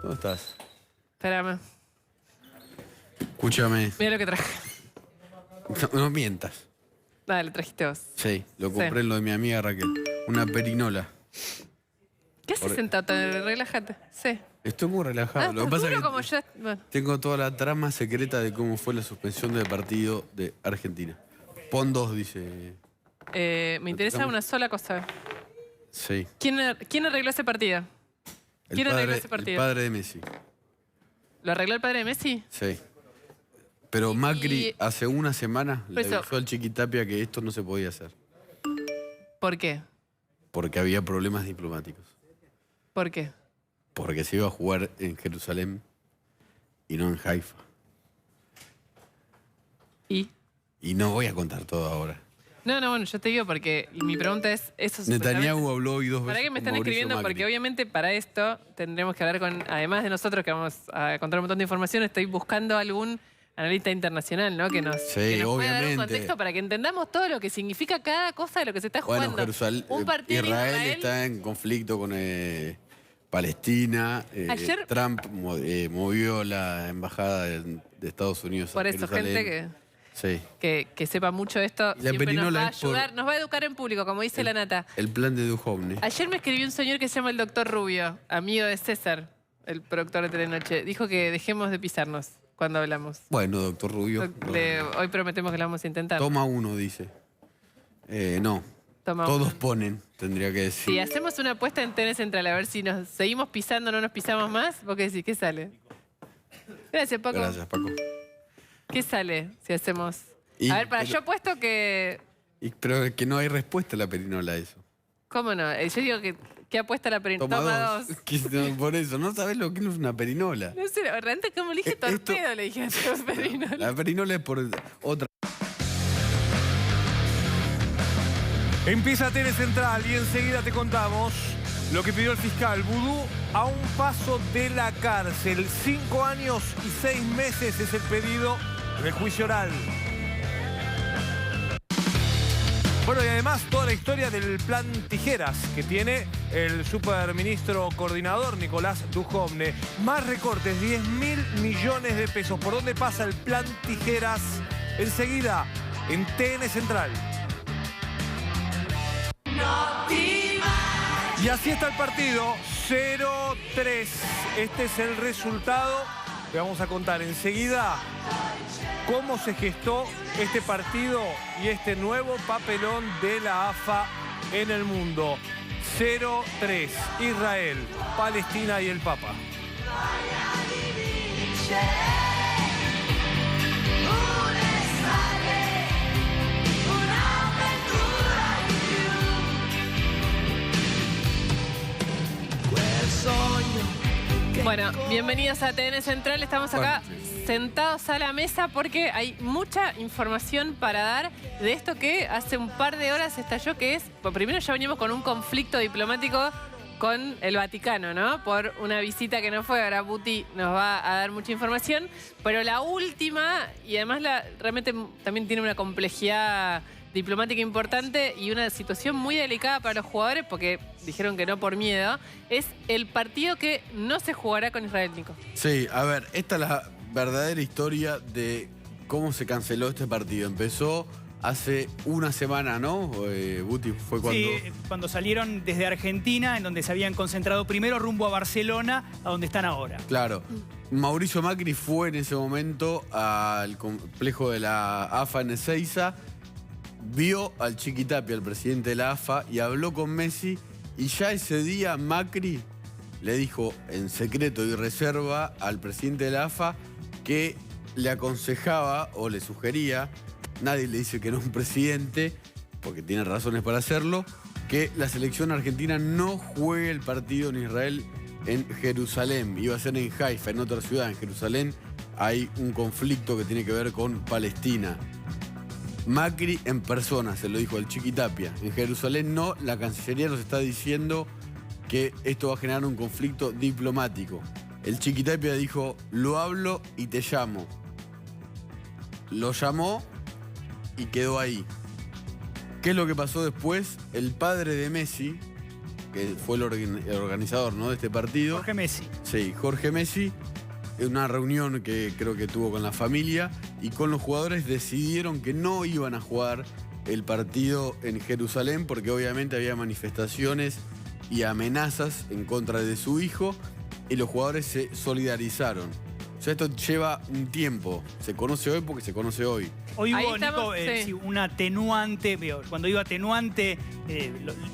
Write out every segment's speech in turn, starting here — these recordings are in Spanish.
¿Dónde estás? Espérame. Escúchame. Mira lo que traje. No mientas. Dale, trajiste vos. Sí, lo compré en lo de mi amiga Raquel. Una perinola. ¿Qué haces sentado? Relájate. Sí. Estoy muy relajado. Lo que pasa es que como yo... Bueno. tengo toda la trama secreta de cómo fue la suspensión del partido de Argentina. Pon 2, dice. Me interesa una sola cosa. Sí. ¿Quién arregló ese partido? ¿Quién arregló ese partido? El padre de Messi. ¿Lo arregló el padre de Messi? Sí. Pero Macri hace una semana le avisó al Chiquitapia que esto no se podía hacer. ¿Por qué? Porque había problemas diplomáticos. ¿Por qué? Porque se iba a jugar en Jerusalén y no en Haifa. ¿Y? Y no voy a contar todo ahora. No, bueno, yo te digo porque mi pregunta es... Netanyahu habló hoy 2 veces. ¿Para qué me están con Mauricio escribiendo? Macri. Porque obviamente para esto tendremos que hablar con... Además de nosotros que vamos a contar un montón de información, estoy buscando algún analista internacional, ¿no? Que nos pueda dar un contexto para que entendamos todo lo que significa cada cosa de lo que se está jugando. Bueno, un partido Israel está en conflicto con Palestina. Ayer, Trump movió la embajada de Estados Unidos por a eso, Jerusalén. gente que sepa mucho de esto, siempre nos va a ayudar, nos va a educar en público, como dice la Nata. El plan de Duhovne. Ayer me escribió un señor que se llama el doctor Rubio, amigo de César, el productor de Telenoche. Dijo que dejemos de pisarnos cuando hablamos. Bueno, doctor Rubio. Hoy prometemos que lo vamos a intentar. Toma uno, dice. No. Todos ponen, tendría que decir. Si hacemos una apuesta en TN Central, a ver si nos seguimos pisando o no nos pisamos más, ¿vos qué decís? ¿Qué sale? Gracias, Paco. Gracias, Paco. ¿Qué sale si hacemos? A ver, yo apuesto que... Pero que no hay respuesta a la perinola a eso. ¿Cómo no? Yo digo que... ¿Qué apuesta la perinola? Toma 2. Por eso, no sabés lo que es una perinola. No sé, realmente como le dije torpedo, le dije a perinola. La perinola es por otra. Empieza TN Central y enseguida te contamos lo que pidió el fiscal Vudú a un paso de la cárcel. 5 años y 6 meses es el pedido del juicio oral. Bueno, y además toda la historia del plan Tijeras que tiene el superministro coordinador Nicolás Duhovne. Más recortes, 10.000 millones de pesos. ¿Por dónde pasa el plan Tijeras? Enseguida en TN Central. Y así está el partido, 0-3. Este es el resultado que vamos a contar enseguida. Cómo se gestó este partido y este nuevo papelón de la AFA en el mundo. 0-3, Israel, Palestina y el Papa. Bueno, bienvenidos a TN Central. Estamos acá sentados a la mesa porque hay mucha información para dar de esto que hace un par de horas estalló, que es... Bueno, primero ya venimos con un conflicto diplomático con el Vaticano, ¿no? Por una visita que no fue. Ahora Buti nos va a dar mucha información. Pero la última, y además realmente también tiene una complejidad diplomática importante y una situación muy delicada para los jugadores, porque dijeron que no por miedo, es el partido que no se jugará con Israel, Nico. Sí, a ver, esta es la verdadera historia de cómo se canceló este partido. Empezó hace una semana, ¿no? Buti, fue cuando... Sí, cuando salieron desde Argentina, en donde se habían concentrado primero rumbo a Barcelona, a donde están ahora. Claro. Mauricio Macri fue en ese momento al complejo de la AFA en Ezeiza, vio al Chiquitapia, el presidente de la AFA, y habló con Messi, y ya ese día Macri le dijo en secreto y reserva al presidente de la AFA que le aconsejaba o le sugería, nadie le dice que no es un presidente, porque tiene razones para hacerlo, que la selección argentina no juegue el partido en Israel en Jerusalén. Iba a ser en Haifa, en otra ciudad. En Jerusalén hay un conflicto que tiene que ver con Palestina. Macri en persona se lo dijo al Chiquitapia. En Jerusalén no, la Cancillería nos está diciendo que esto va a generar un conflicto diplomático. El Chiquitapia dijo, lo hablo y te llamo. Lo llamó y quedó ahí. ¿Qué es lo que pasó después? El padre de Messi que fue el organizador, ¿no?, de este partido. Jorge Messi. Sí, Jorge Messi, en una reunión que creo que tuvo con la familia y con los jugadores, decidieron que no iban a jugar el partido en Jerusalén porque obviamente había manifestaciones y amenazas en contra de su hijo y los jugadores se solidarizaron. O sea, esto lleva un tiempo. Se conoce hoy porque se conoce hoy. Hoy Ahí hubo, estamos, Nico, sí, un atenuante. Cuando digo atenuante,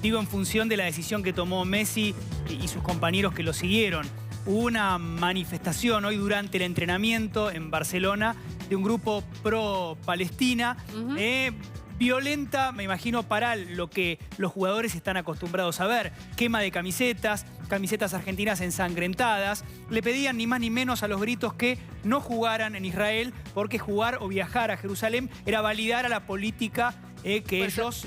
digo en función de la decisión que tomó Messi y sus compañeros que lo siguieron. Hubo una manifestación hoy durante el entrenamiento en Barcelona de un grupo pro-Palestina. Violenta, me imagino, para lo que los jugadores están acostumbrados a ver. Quema de camisetas argentinas ensangrentadas. Le pedían ni más ni menos a los gritos que no jugaran en Israel porque jugar o viajar a Jerusalén era validar a la política que ellos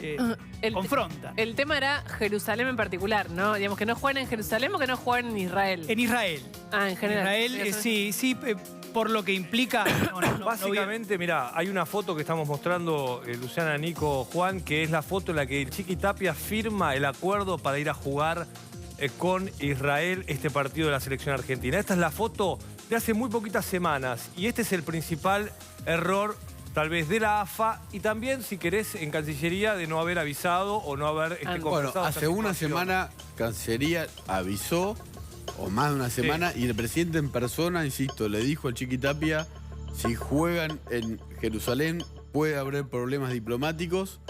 confrontan. El tema era Jerusalén en particular, ¿no? Digamos, que no jueguen en Jerusalén o que no jueguen en Israel. En Israel. Ah, en general. En Israel, sí, por lo que implica... Básicamente, mirá, hay una foto que estamos mostrando, Luciana, Nico, Juan, que es la foto en la que el Chiqui Tapia firma el acuerdo para ir a jugar con Israel este partido de la selección argentina. Esta es la foto de hace muy poquitas semanas y este es el principal error tal vez de la AFA y también, si querés, en Cancillería de no haber avisado o no haber conversado. Bueno, hace una semana Cancillería avisó, o más de una semana, y el presidente en persona, insisto, le dijo al Chiqui Tapia, si juegan en Jerusalén puede haber problemas diplomáticos,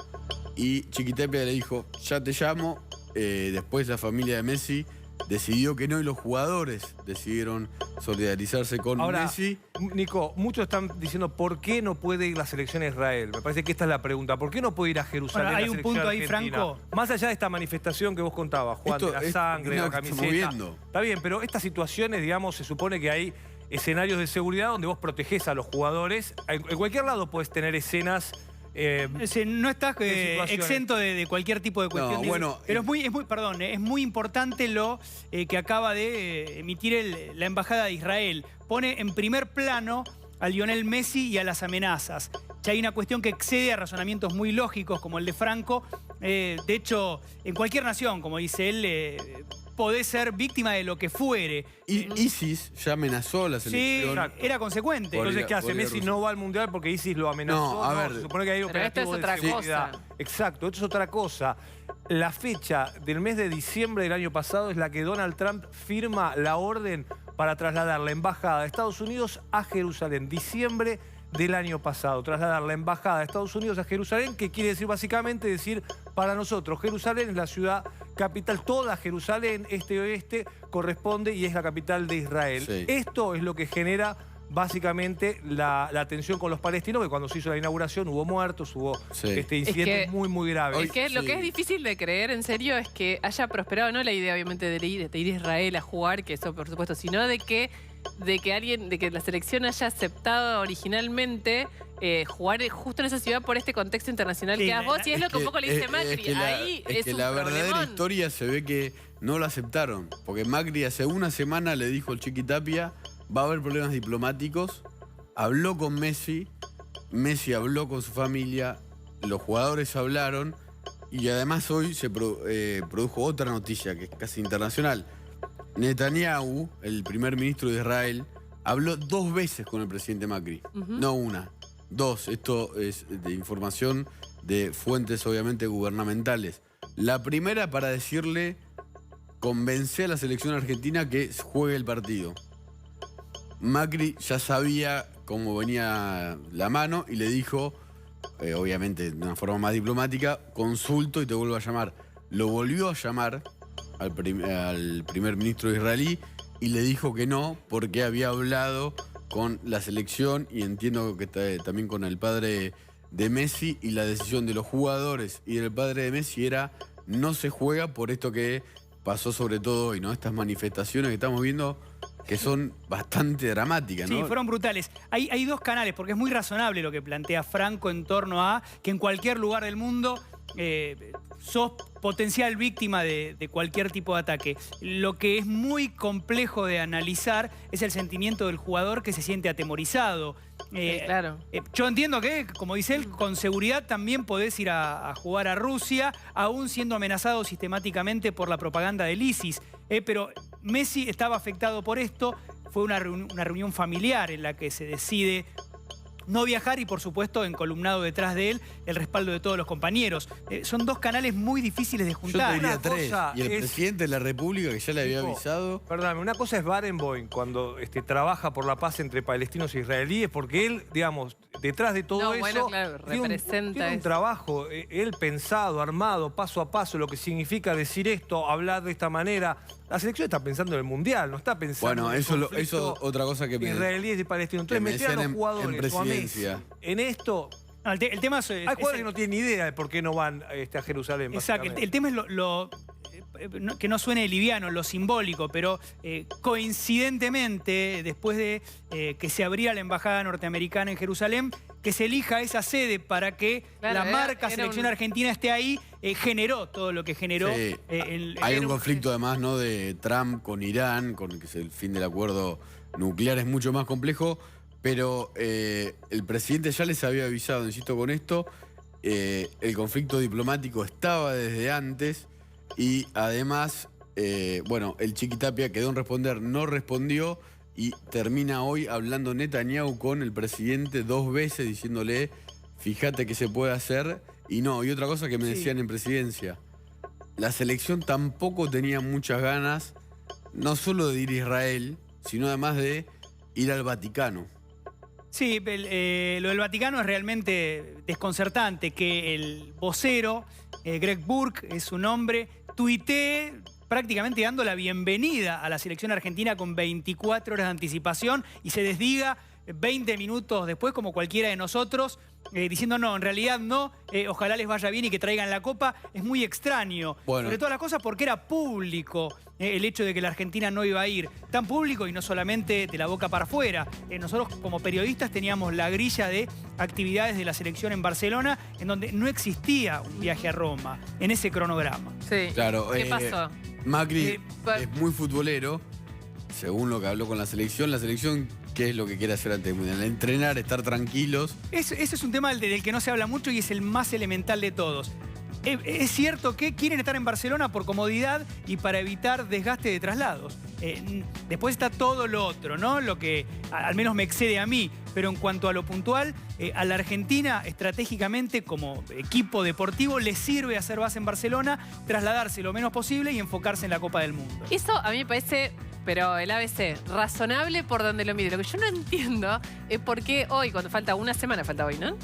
y Chiqui Tapia le dijo, ya te llamo. Después la familia de Messi decidió que no y los jugadores decidieron solidarizarse con Messi. Nico, muchos están diciendo ¿por qué no puede ir la selección a Israel? Me parece que esta es la pregunta. ¿Por qué no puede ir a Jerusalén? Bueno, hay la un selección punto ahí, argentina? Franco. Más allá de esta manifestación que vos contabas, Juan, de la sangre, de la camiseta. Está bien, pero estas situaciones, digamos, se supone que hay escenarios de seguridad donde vos protegés a los jugadores. En cualquier lado puedes tener escenas... no estás exento de cualquier tipo de cuestión. No, bueno, pero es muy importante lo que acaba de emitir la Embajada de Israel. Pone en primer plano a Lionel Messi y a las amenazas. Ya hay una cuestión que excede a razonamientos muy lógicos como el de Franco. De hecho, en cualquier nación, como dice él, podés ser víctima de lo que fuere. ISIS ya amenazó a la selección. Sí, era consecuente. Entonces, ¿qué hace? Messi no va al Mundial porque ISIS lo amenazó. No, a ver. Se supone que hay pero esto es operativos otra de seguridad. cosa. Exacto, esto es otra cosa. La fecha del mes de diciembre del año pasado es la que Donald Trump firma la orden para trasladar la embajada de Estados Unidos a Jerusalén. Diciembre del año pasado. Trasladar la embajada de Estados Unidos a Jerusalén, que quiere decir básicamente para nosotros, Jerusalén es la ciudad capital, toda Jerusalén, este y oeste, corresponde y es la capital de Israel. Sí. Esto es lo que genera básicamente la tensión con los palestinos, que cuando se hizo la inauguración hubo muertos, hubo incidentes muy graves. Es que lo que es difícil de creer, en serio, es que haya prosperado, no la idea obviamente de ir a Israel a jugar, que eso por supuesto, sino de que la selección haya aceptado originalmente jugar justo en esa ciudad por este contexto internacional que das vos, y es lo que un poco le dice Macri. Ahí es que un la verdadera problemón. historia se ve que no lo aceptaron, porque Macri hace una semana le dijo al Chiqui Tapia, va a haber problemas diplomáticos, habló con Messi, Messi habló con su familia, los jugadores hablaron, y además hoy se produjo otra noticia que es casi internacional. Netanyahu, el primer ministro de Israel, habló 2 veces con el presidente Macri. No una, 2. Esto es de información de fuentes obviamente gubernamentales. La primera para decirle, convence a la selección argentina que juegue el partido. Macri ya sabía cómo venía la mano y le dijo, obviamente de una forma más diplomática, consulto y te vuelvo a llamar. Lo volvió a llamar al primer ministro israelí y le dijo que no porque había hablado con la selección y entiendo que también con el padre de Messi, y la decisión de los jugadores y del padre de Messi era no se juega por esto que pasó sobre todo hoy, ¿no? Estas manifestaciones que estamos viendo que son bastante dramáticas, ¿no? Sí, fueron brutales. Hay 2 canales, porque es muy razonable lo que plantea Franco en torno a que en cualquier lugar del mundo sos potencial víctima de cualquier tipo de ataque. Lo que es muy complejo de analizar es el sentimiento del jugador que se siente atemorizado. claro. Yo entiendo que, como dice él, con seguridad también podés ir a jugar a Rusia, aún siendo amenazado sistemáticamente por la propaganda del ISIS. Pero Messi estaba afectado por esto. Fue una reunión familiar en la que se decide no viajar y, por supuesto, encolumnado detrás de él, el respaldo de todos los compañeros. Son dos canales muy difíciles de Yo juntar. te diría Una 3. cosa Y el es- presidente de la República, que ya le había avisado. Perdóname, una cosa es Barenboim cuando trabaja por la paz entre palestinos e israelíes, porque él, digamos, detrás de todo No, eso, bueno, claro, representa tiene un eso. trabajo, él pensado, armado, paso a paso, lo que significa decir esto, hablar de esta manera. La selección está pensando en el Mundial, no está pensando Bueno, en el eso conflicto otra cosa que me... israelíes y palestinos. Entonces, que me meter a los decían en jugadores o a Messi presidencia. en esto... No, el tema es... Hay jugadores que no tienen ni idea de por qué no van a Jerusalén. Exacto, básicamente. el tema es que no suene liviano, lo simbólico, pero coincidentemente, después de que se abría la embajada norteamericana en Jerusalén, que se elija esa sede para que Claro, la marca era Selección un- Argentina esté ahí, generó todo lo que generó. Sí. Hay un conflicto además, ¿no?, de Trump con Irán, con que es el fin del acuerdo nuclear, es mucho más complejo, pero el presidente ya les había avisado, insisto con esto, el conflicto diplomático estaba desde antes y además, bueno, el Chiquitapia quedó en responder, no respondió y termina hoy hablando Netanyahu con el presidente 2 veces diciéndole, fíjate qué se puede hacer. Y no, y otra cosa que me decían en presidencia, la selección tampoco tenía muchas ganas, no solo de ir a Israel, sino además de ir al Vaticano. Sí, lo del Vaticano es realmente desconcertante, que el vocero, Greg Burke, es su nombre, tuitee prácticamente dando la bienvenida a la selección argentina con 24 horas de anticipación y se desdiga 20 minutos después, como cualquiera de nosotros, diciendo no, en realidad no, ojalá les vaya bien y que traigan la copa. Es muy extraño, Bueno. sobre todas las cosas porque era público el hecho de que la Argentina no iba a ir. Tan público y no solamente de la boca para afuera. Nosotros como periodistas teníamos la grilla de actividades de la selección en Barcelona, en donde no existía un viaje a Roma, en ese cronograma. Sí. Claro, ¿Qué pasó? Macri pa- es muy futbolero, según lo que habló con la selección. La selección, ¿qué es lo que quiere hacer antes del Mundial? Entrenar, estar tranquilos. Ese es un tema del que no se habla mucho y es el más elemental de todos. Es cierto que quieren estar en Barcelona por comodidad y para evitar desgaste de traslados. Después está todo lo otro, ¿no? Lo que al menos me excede a mí. Pero en cuanto a lo puntual, a la Argentina estratégicamente como equipo deportivo le sirve hacer base en Barcelona, trasladarse lo menos posible y enfocarse en la Copa del Mundo. Eso a mí me parece, pero el ABC, razonable por donde lo mide. Lo que yo no entiendo es por qué hoy, cuando falta una semana, falta hoy, ¿no?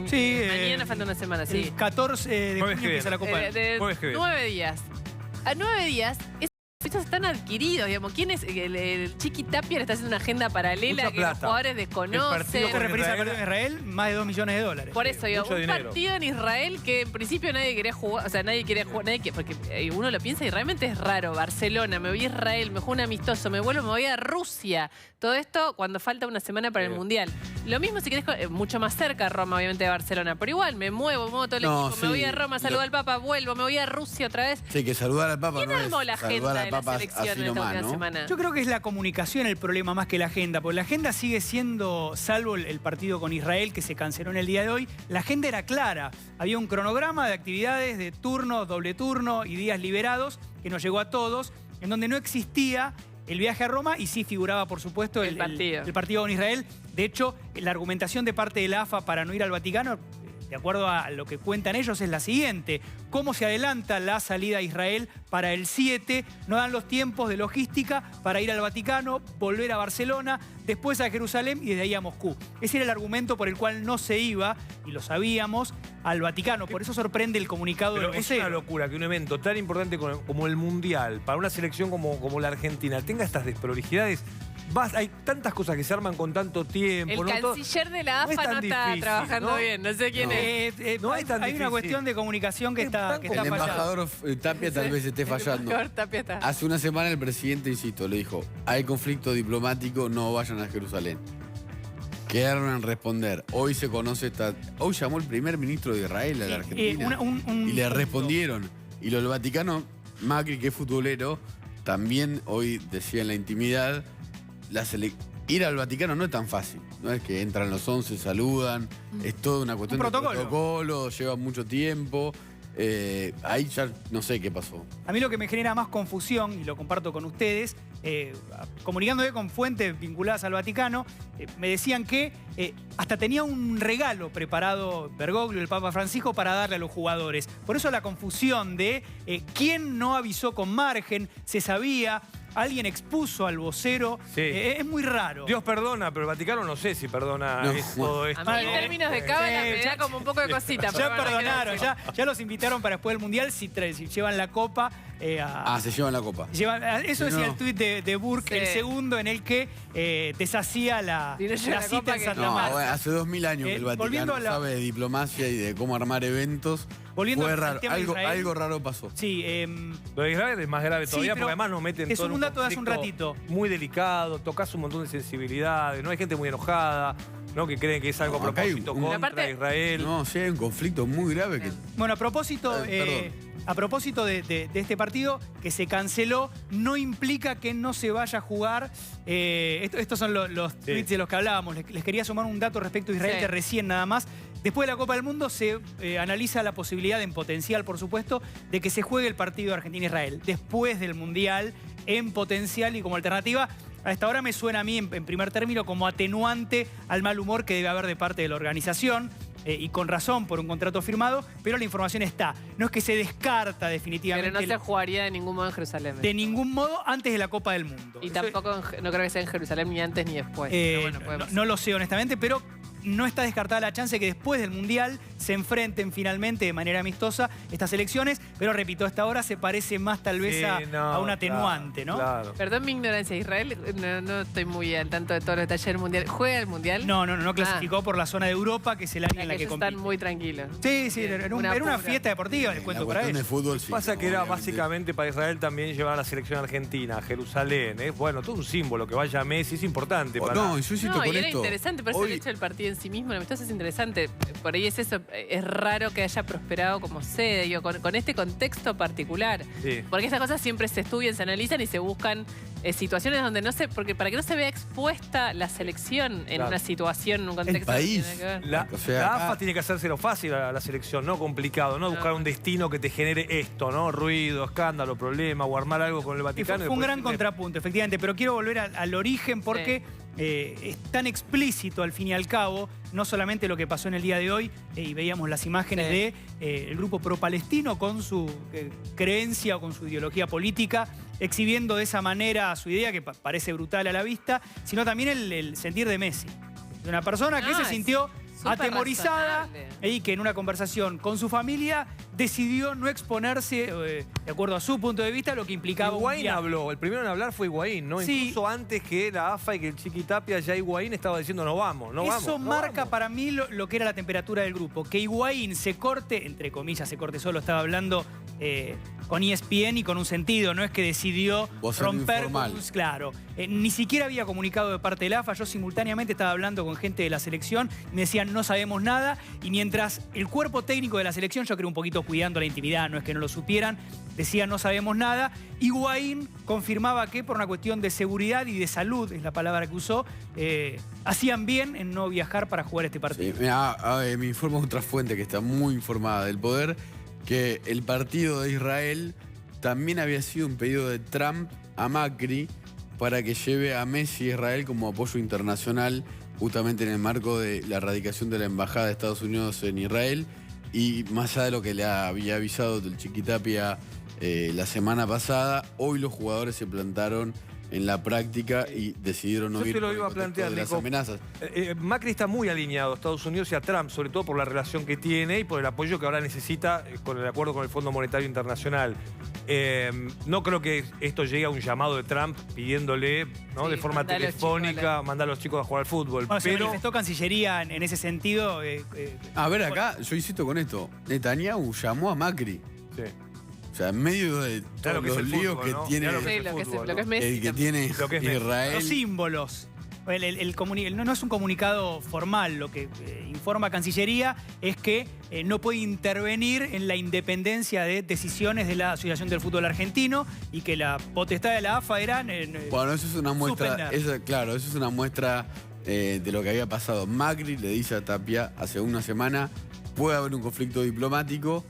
Sí, Mañana falta una semana, sí. El 14 de Jueves junio que empieza la Copa del Mundo. De Jueves que viene. 9 días. A 9 días, esos están adquiridos, digamos. ¿Quién es? El Chiquitapia le está haciendo una agenda paralela Mucha que los plata. jugadores El desconocen. partido ¿Te con referís al Israel? partido en Israel? Más de 2 millones de dólares. Por eso digo, Mucho un dinero. partido en Israel que en principio nadie quería jugar, o sea, nadie quería jugar, porque uno lo piensa y realmente es raro. Barcelona, me voy a Israel, me juego un amistoso, me vuelvo, me voy a Rusia. Todo esto cuando falta una semana para el Mundial. Lo mismo si querés, mucho más cerca Roma, obviamente, de Barcelona, pero igual me muevo todo el No, equipo, sí, me voy a Roma, saludo lo- al Papa, vuelvo, me voy a Rusia otra vez. Sí, que saludar al Papa ¿Quién no armó es la agenda saludar de al la Papa selección así en esta nomás, última ¿no? semana? Yo creo que es la comunicación el problema más que la agenda, porque la agenda sigue siendo, salvo el partido con Israel que se canceló en el día de hoy, la agenda era clara. Había un cronograma de actividades de turno, doble turno y días liberados que nos llegó a todos, en donde no existía el viaje a Roma y sí figuraba, por supuesto, El partido. el partido con Israel. De hecho, la argumentación de parte de la AFA para no ir al Vaticano, de acuerdo a lo que cuentan ellos, es la siguiente. ¿Cómo se adelanta la salida a Israel para el 7? No dan los tiempos de logística para ir al Vaticano, volver a Barcelona, después a Jerusalén y desde ahí a Moscú. Ese era el argumento por el cual no se iba, y lo sabíamos, al Vaticano. Por eso sorprende el comunicado Pero del es una vocero. locura que un evento tan importante como el Mundial, para una selección como la Argentina, tenga estas desprolijidades. Hay tantas cosas que se arman con tanto tiempo. El ¿no? Todo- canciller de la no es AFA tan no está difícil, trabajando ¿no? bien, no sé quién No. es. No es tan hay una difícil. cuestión de comunicación que Es está, tan que El está fallando. embajador Tapia tal vez esté fallando. Mejor Tapia está. Hace una semana el presidente, insisto, le dijo, hay conflicto diplomático, no vayan a Jerusalén. Quedaron en responder. Hoy se conoce hoy llamó el primer ministro de Israel a la Argentina. Y le respondieron. Y lo del Vaticano, Macri, que es futbolero, también hoy decía en la intimidad, ir al Vaticano no es tan fácil. No es que entran los 11, saludan. Es toda una cuestión de protocolo, lleva mucho tiempo. Ahí ya no sé qué pasó. A mí lo que me genera más confusión, y lo comparto con ustedes, comunicándome con fuentes vinculadas al Vaticano, me decían que hasta tenía un regalo preparado Bergoglio, el Papa Francisco, para darle a los jugadores. Por eso la confusión de quién no avisó con margen, se sabía... Alguien expuso al vocero. Sí. Es muy raro. Dios perdona, pero el Vaticano no sé si perdona todo esto. A mí en términos de cábala me da como un poco de cosita. Ya perdonaron, ya los invitaron para después del Mundial si llevan la copa. Se llevan la copa. Eso decía el tuit de Burke, el segundo en el que deshacía la cita en Santa Marta. Hace 2000 años que el Vaticano sabe de diplomacia y de cómo armar eventos. Fue raro, algo raro pasó. Sí. Lo de Israel es más grave todavía porque además nos meten todo un dato de hace un ratito. Muy delicado, tocas un montón de sensibilidades, no hay gente muy enojada, ¿no? Que creen que es algo a propósito contra Israel. No, sí, hay un conflicto muy grave que... Bueno, a propósito de este partido que se canceló, no implica que no se vaya a jugar. Estos son los tweets de los que hablábamos. Les quería sumar un dato respecto a Israel que recién nada más. Después de la Copa del Mundo se analiza la posibilidad en potencial, por supuesto, de que se juegue el partido de Argentina-Israel. Después del Mundial, en potencial y como alternativa. A esta hora me suena a mí, en primer término, como atenuante al mal humor que debe haber de parte de la organización. Y con razón por un contrato firmado, pero la información está. No es que se descarta definitivamente. Pero no se jugaría de ningún modo en Jerusalén. De ningún modo antes de la Copa del Mundo. Y tampoco, no creo que sea en Jerusalén ni antes ni después. No lo sé honestamente, pero no está descartada la chance que después del Mundial se enfrenten finalmente de manera amistosa estas elecciones, pero repito, a esta hora se parece más tal vez a un atenuante, ¿no? Claro. Perdón mi ignorancia, Israel no estoy muy al tanto de todos los detalles del Mundial. ¿Juega el Mundial? No clasificó por la zona de Europa, que es el área en la que compite. Están muy tranquilos. Sí, era una fiesta deportiva, les cuento para ellos. De fútbol, sí. Pasa que era básicamente para Israel también llevar a la selección argentina a Jerusalén. Bueno, todo un símbolo, que vaya Messi es importante. Yo insisto con era esto. Interesante, pero el hecho del partido en sí mismo, la amistosa es interesante. Por ahí es eso, es raro que haya prosperado como sede, digo, con este contexto particular. Sí. Porque esas cosas siempre se estudian, se analizan y se buscan situaciones donde no se... Porque para que no se vea expuesta la selección en una situación, en un contexto... El país. La AFA tiene que hacérselo fácil a la selección, no complicado, no buscar un destino que te genere esto, ¿no? Ruido, escándalo, problema, o armar algo con el Vaticano. Fue un gran contrapunto, efectivamente, pero quiero volver al origen porque es tan explícito al fin y al cabo, no solamente lo que pasó en el día de hoy, y veíamos las imágenes de el grupo pro-palestino con su creencia o con su ideología política, exhibiendo de esa manera su idea, que parece brutal a la vista, sino también el sentir de Messi. De una persona que se sintió atemorizada y que en una conversación con su familia decidió no exponerse, de acuerdo a su punto de vista, lo que implicaba Higuaín habló, el primero en hablar fue Higuaín, ¿no? Sí. Incluso antes que la AFA y que el Chiqui Tapia, ya Higuaín estaba diciendo no vamos. Eso marca para mí lo que era la temperatura del grupo. Que Higuaín se corte, entre comillas, se corte solo, estaba hablando con ESPN y con un sentido, no es que decidió romper con claro. Ni siquiera había comunicado de parte de la AFA, yo simultáneamente estaba hablando con gente de la selección y me decían no sabemos nada, y mientras el cuerpo técnico de la selección, yo creo un poquito cuidando la intimidad, no es que no lo supieran, decían no sabemos nada, Higuaín confirmaba que por una cuestión de seguridad y de salud, es la palabra que usó, hacían bien en no viajar para jugar este partido. Sí, me informa otra fuente que está muy informada del poder, que el partido de Israel también había sido un pedido de Trump a Macri para que lleve a Messi a Israel como apoyo internacional, justamente en el marco de la erradicación de la embajada de Estados Unidos en Israel, y más allá de lo que le había avisado el Chiqui Tapia la semana pasada, hoy los jugadores se plantaron en la práctica y decidieron no ir. Yo te lo iba a plantear, de las amenazas. Macri está muy alineado a Estados Unidos y a Trump, sobre todo por la relación que tiene y por el apoyo que ahora necesita con el acuerdo con el Fondo Monetario Internacional. No creo que esto llegue a un llamado de Trump pidiéndole, ¿no? de forma telefónica, mandar a los chicos a jugar al fútbol. Bueno, se manifestó Cancillería en ese sentido. A ver, acá, yo insisto con esto. Netanyahu llamó a Macri. Sí. O sea, en medio de todos los líos que tiene lo que es Messi, el que tiene Israel. Los símbolos. No es un comunicado formal. Lo que informa Cancillería es que no puede intervenir en la independencia de decisiones de la Asociación del Fútbol Argentino y que la potestad de la AFA era... Bueno, eso es una muestra... suspender. Claro, eso es una muestra de lo que había pasado. Macri le dice a Tapia hace una semana, puede haber un conflicto diplomático,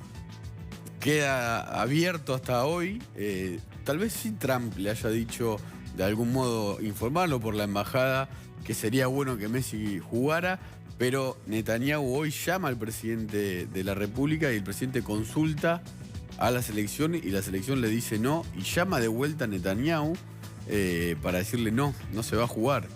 queda abierto hasta hoy. Tal vez sí Trump le haya dicho de algún modo informarlo por la embajada que sería bueno que Messi jugara, pero Netanyahu hoy llama al presidente de la República y el presidente consulta a la selección y la selección le dice no y llama de vuelta a Netanyahu para decirle no se va a jugar.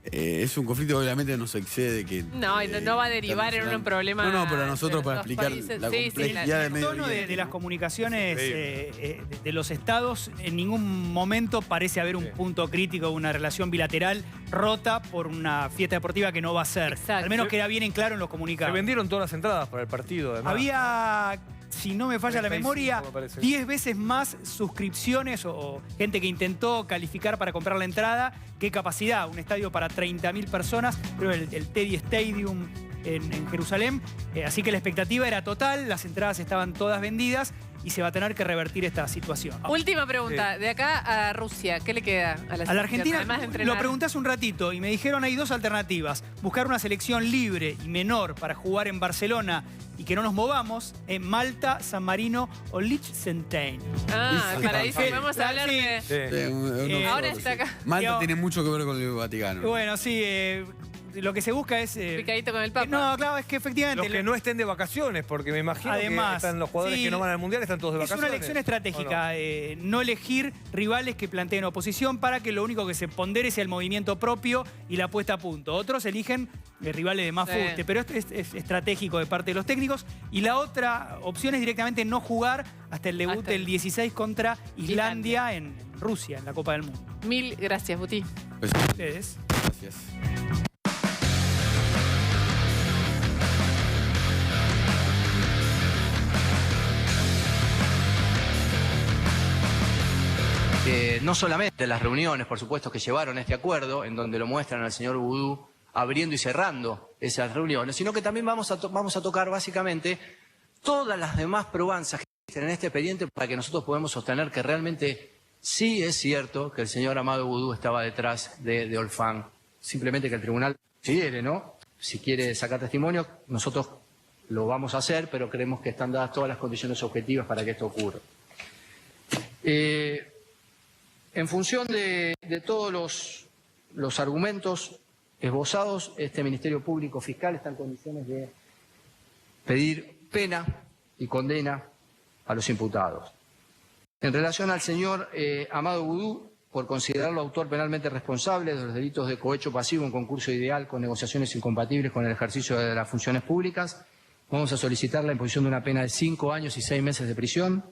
Es un conflicto que obviamente nos excede que... No va a derivar en un problema... No, pero a nosotros para explicar la complejidad de Medio Oriente. El tono de las comunicaciones de los estados en ningún momento parece haber un punto crítico, una relación bilateral rota por una fiesta deportiva que no va a ser. Exacto. Al menos queda bien en claro en los comunicados. Se vendieron todas las entradas para el partido, además. Había... Si no me falla la 35, memoria, me parece. 10 veces más suscripciones o gente que intentó calificar para comprar la entrada que capacidad. Un estadio para 30.000 personas, creo el Teddy Stadium en Jerusalén. Así que la expectativa era total, las entradas estaban todas vendidas y se va a tener que revertir esta situación. Última pregunta, de acá a Rusia, ¿qué le queda a la selección? A la Argentina Además de entrenar? lo pregunté hace un ratito y me dijeron hay dos alternativas. Buscar una selección libre y menor para jugar en Barcelona y que no nos movamos en Malta, San Marino o Liechtenstein. Para eso vamos a hablar de... ahora está acá. Malta tiene mucho que ver con el Vaticano. Bueno, sí, lo que se busca es... Picadito con el Papa. No, claro, es que efectivamente... Los que no estén de vacaciones, porque me imagino Además, que están los jugadores que no van al Mundial, están todos de vacaciones. Es una elección estratégica, no elegir rivales que planteen oposición para que lo único que se pondere sea el movimiento propio y la puesta a punto. Otros eligen rivales de más fuste, pero esto es estratégico de parte de los técnicos. Y la otra opción es directamente no jugar hasta el debut del 16 contra Islandia en Rusia, en la Copa del Mundo. Mil gracias, Buti. Pues, Ustedes. gracias. No solamente las reuniones, por supuesto, que llevaron este acuerdo, en donde lo muestran al señor Boudou abriendo y cerrando esas reuniones, sino que también vamos a tocar básicamente todas las demás probanzas que existen en este expediente para que nosotros podamos sostener que realmente sí es cierto que el señor Amadou Boudou estaba detrás de Olfan. Simplemente que el tribunal considere, ¿no? Si quiere sacar testimonio, nosotros lo vamos a hacer, pero creemos que están dadas todas las condiciones objetivas para que esto ocurra. En función de todos los argumentos esbozados, este Ministerio Público Fiscal está en condiciones de pedir pena y condena a los imputados. En relación al señor Amadou Boudou, por considerarlo autor penalmente responsable de los delitos de cohecho pasivo en concurso ideal con negociaciones incompatibles con el ejercicio de las funciones públicas, vamos a solicitar la imposición de una pena de 5 años y 6 meses de prisión,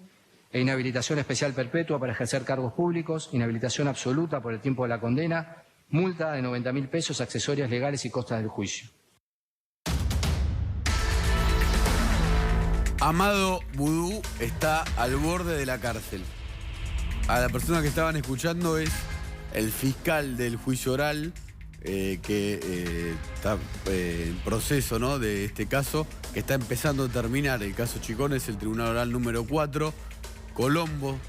e inhabilitación especial perpetua para ejercer cargos públicos, inhabilitación absoluta por el tiempo de la condena, multa de 90.000 pesos, accesorias legales y costas del juicio. Amadou Boudou está al borde de la cárcel. A la persona que estaban escuchando es el fiscal del juicio oral que está en proceso, ¿no?, de este caso, que está empezando a terminar. El caso Chicón es el tribunal oral número 4.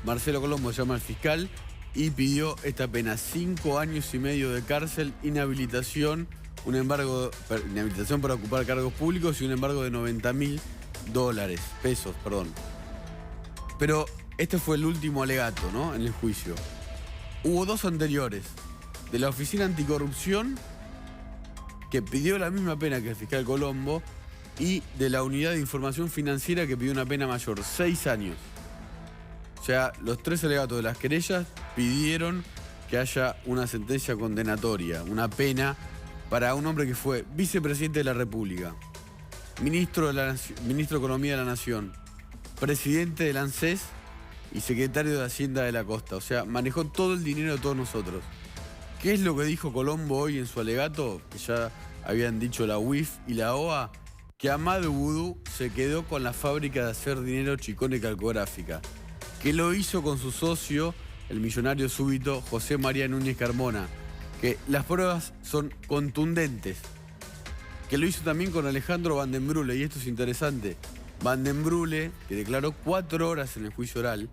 Marcelo Colombo se llama el fiscal y pidió esta pena, 5 años y medio de cárcel, inhabilitación para ocupar cargos públicos y un embargo de $90.000, pesos. Pero este fue el último alegato, ¿no?, en el juicio. Hubo 2 anteriores, de la Oficina Anticorrupción, que pidió la misma pena que el fiscal Colombo, y de la Unidad de Información Financiera, que pidió una pena mayor, 6 años. O sea, los 3 alegatos de las querellas pidieron que haya una sentencia condenatoria, una pena para un hombre que fue vicepresidente de la República, ministro de Economía de la Nación, presidente del ANSES y secretario de Hacienda de la Costa. O sea, manejó todo el dinero de todos nosotros. ¿Qué es lo que dijo Colombo hoy en su alegato? Que ya habían dicho la UIF y la OA, que Amadou Boudou se quedó con la fábrica de hacer dinero Chicón y Calcográfica, que lo hizo con su socio, el millonario súbito José María Núñez Carmona, que las pruebas son contundentes. Que lo hizo también con Alejandro Van den Broele, y esto es interesante. Van den Broele, que declaró 4 horas en el juicio oral,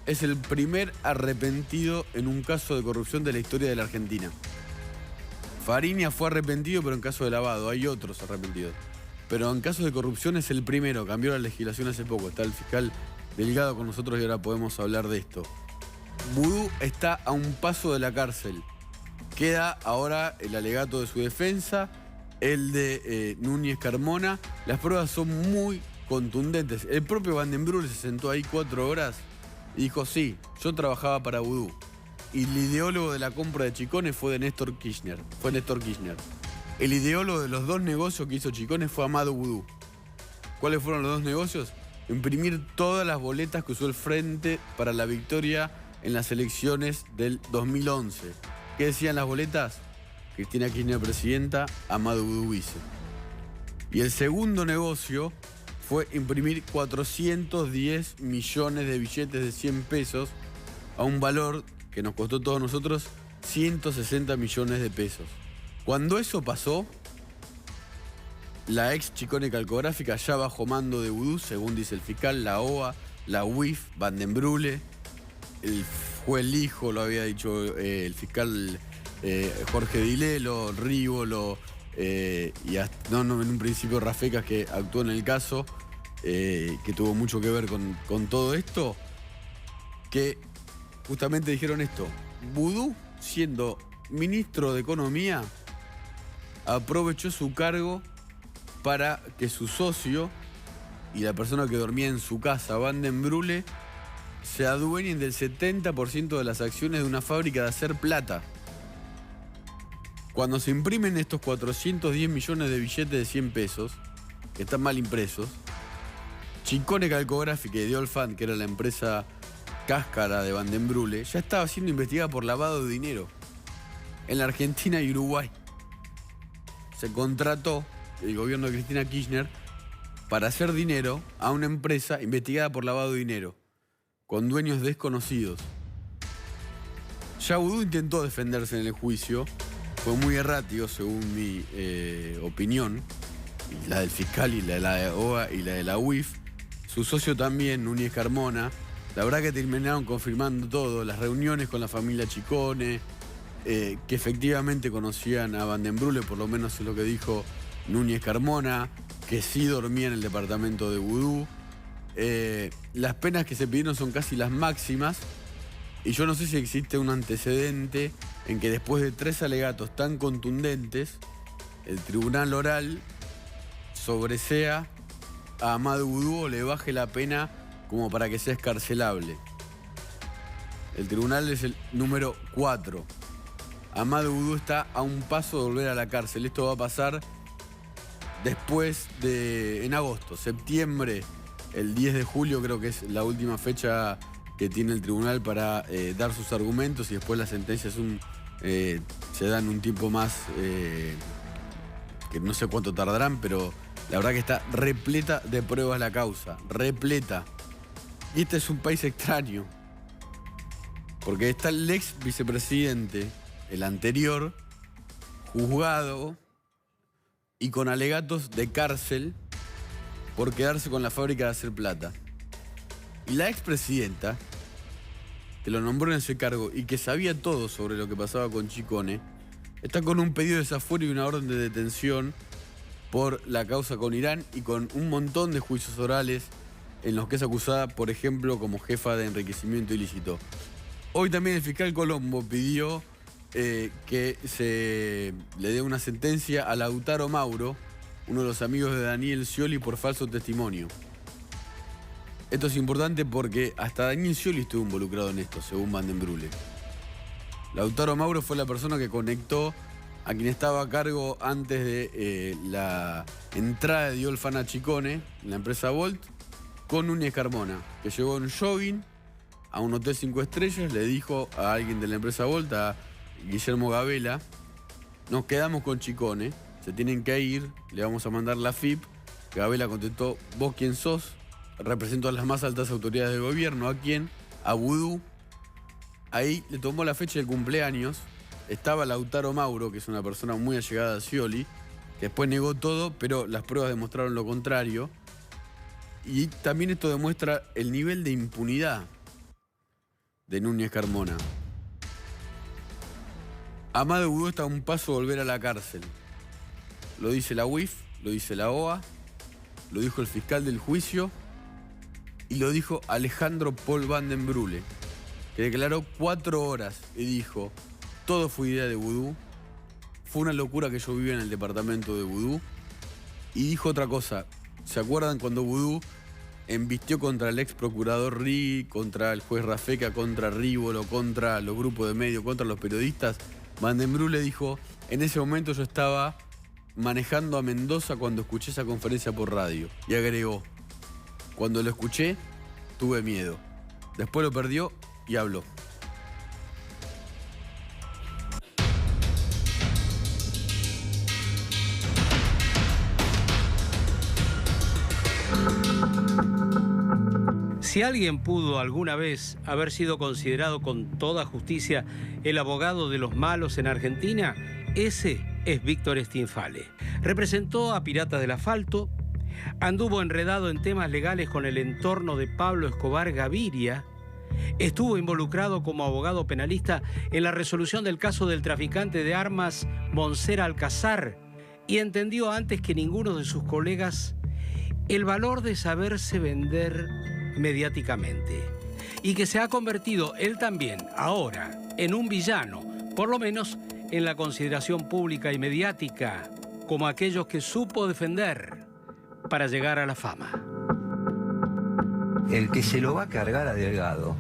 es el primer arrepentido en un caso de corrupción de la historia de la Argentina. Fariña fue arrepentido, pero en caso de lavado. Hay otros arrepentidos. Pero en caso de corrupción es el primero. Cambió la legislación hace poco. Está el fiscal Delgado con nosotros y ahora podemos hablar de esto. Vudú está a un paso de la cárcel. Queda ahora el alegato de su defensa, el de Núñez Carmona. Las pruebas son muy contundentes. El propio Van den Broele se sentó ahí 4 horas y dijo, sí, yo trabajaba para Vudú. Y el ideólogo de la compra de Chicone fue Néstor Kirchner. El ideólogo de los 2 negocios que hizo Chicone fue Amado Vudú. ¿Cuáles fueron los 2 negocios? Imprimir todas las boletas que usó el Frente para la victoria en las elecciones del 2011. ¿Qué decían las boletas? Cristina Kirchner presidenta, Amado Vudú vice. Y el segundo negocio fue imprimir 410 millones de billetes de 100 pesos a un valor que nos costó a todos nosotros 160 millones de pesos. Cuando eso pasó, la ex Chicone Calcográfica, ya bajo mando de Vudú, según dice el fiscal, la OA, la UIF, Van den Broele, fue el hijo, lo había dicho el fiscal Jorge Dilelo, Rívolo, y hasta, en un principio Rafecas, que actuó en el caso, que tuvo mucho que ver con todo esto, que justamente dijeron esto. Vudú, siendo ministro de Economía, aprovechó su cargo para que su socio y la persona que dormía en su casa, Van den Broele, se adueñen del 70% de las acciones de una fábrica de hacer plata. Cuando se imprimen estos 410 millones de billetes de 100 pesos, que están mal impresos, Chicone Calcográfica y Diolfan, que era la empresa cáscara de Van den Broele, ya estaba siendo investigada por lavado de dinero en la Argentina y Uruguay. Se contrató el gobierno de Cristina Kirchner para hacer dinero a una empresa investigada por lavado de dinero, con dueños desconocidos. Ya Vudú intentó defenderse en el juicio, fue muy errático según mi opinión, y la del fiscal y la de la OA y la de la UIF. Su socio también, Núñez Carmona. La verdad que terminaron confirmando todo, las reuniones con la familia Chicone, que efectivamente conocían a Van den Broele, por lo menos es lo que dijo Núñez Carmona, que sí dormía en el departamento de Vudú. Las penas que se pidieron son casi las máximas, y yo no sé si existe un antecedente en que después de 3 alegatos tan contundentes, el tribunal oral sobresea a Amado Vudú o le baje la pena como para que sea escarcelable. El tribunal es el número 4. Amado Vudú está a un paso de volver a la cárcel. Esto va a pasar después en agosto, septiembre, el 10 de julio creo que es la última fecha que tiene el tribunal para dar sus argumentos, y después las sentencias se dan un tiempo más, que no sé cuánto tardarán, pero la verdad que está repleta de pruebas la causa, repleta. Y este es un país extraño, porque está el ex vicepresidente, el anterior, juzgado y con alegatos de cárcel por quedarse con la fábrica de hacer plata. Y la expresidenta, que lo nombró en ese cargo y que sabía todo sobre lo que pasaba con Chicone, está con un pedido de desafuero y una orden de detención por la causa con Irán y con un montón de juicios orales en los que es acusada, por ejemplo, como jefa de enriquecimiento ilícito. Hoy también el fiscal Colombo pidió que se le dé una sentencia a Lautaro Mauro, uno de los amigos de Daniel Scioli, por falso testimonio. Esto es importante porque hasta Daniel Scioli estuvo involucrado en esto, según Van den Broele. Lautaro Mauro fue la persona que conectó a quien estaba a cargo antes de la entrada de Diolfan a Chicone, en la empresa Volt, con Núñez Carmona, que llegó en jogging a un hotel 5 estrellas, le dijo a alguien de la empresa Volt, a Guillermo Gabela, nos quedamos con Chicone, se tienen que ir, le vamos a mandar la FIP. Gabela contestó, ¿vos quién sos? Represento a las más altas autoridades del gobierno. ¿A quién? A Vudú. Ahí le tomó la fecha de cumpleaños estaba Lautaro Mauro, que es una persona muy allegada a Scioli, que después negó todo, pero las pruebas demostraron lo contrario. Y también esto demuestra el nivel de impunidad de Núñez Carmona. Amado Boudou está a un paso de volver a la cárcel. Lo dice la UIF, lo dice la OA, lo dijo el fiscal del juicio y lo dijo Alejandro Paul Van den Brule, que declaró 4 horas y dijo: todo fue idea de Boudou, fue una locura que yo vivía en el departamento de Boudou. Y dijo otra cosa: ¿se acuerdan cuando Boudou embistió contra el ex procurador Ri, contra el juez Rafeca, contra Rívolo, contra los grupos de medios, contra los periodistas? Van den Brule dijo: en ese momento yo estaba manejando a Mendoza cuando escuché esa conferencia por radio. Y agregó: cuando lo escuché, tuve miedo. Después lo perdió y habló. Si alguien pudo alguna vez haber sido considerado con toda justicia el abogado de los malos en Argentina, ese es Víctor Stinfale. Representó a Piratas del Asfalto, anduvo enredado en temas legales con el entorno de Pablo Escobar Gaviria, estuvo involucrado como abogado penalista en la resolución del caso del traficante de armas Monser Alcázar y entendió antes que ninguno de sus colegas el valor de saberse vender mediáticamente, y que se ha convertido él también ahora en un villano, por lo menos en la consideración pública y mediática, como aquellos que supo defender para llegar a la fama. El que se lo va a cargar a Delgado